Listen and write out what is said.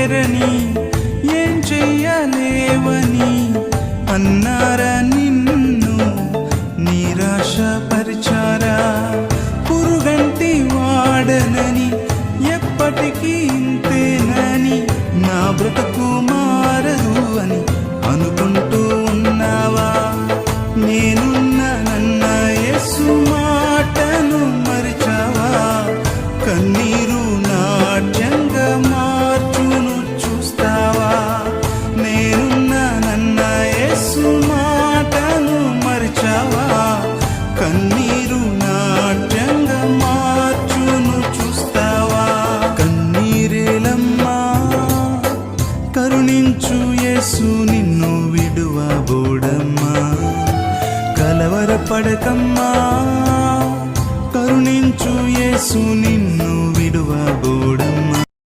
చేరని ఏం చెయ్యలేవని అన్నారా నిన్ను నిరాశపరిచారా? పురుగంటి వాడనని ఎప్పటికీ ఇంతేనని నా బ్రతుకు మారదు అని అనుకుంటూ ఉన్నావా? నేనున్నానన్న యేసు మాటను మరిచావా? కన్నీరు నాట్యంగా మార్చును చూస్తావా? నేనున్నానన్న యేసు మాటను మరిచావా? కన్నీరు నాట్యంగా మార్చును చూస్తావా? కన్నీరేలమ్మా కరుణించు యేసు నిన్ను విడువబోడమ్మా. కలవరపడకమ్మా కరుణించు యేసు నిన్ను విడువబోడు.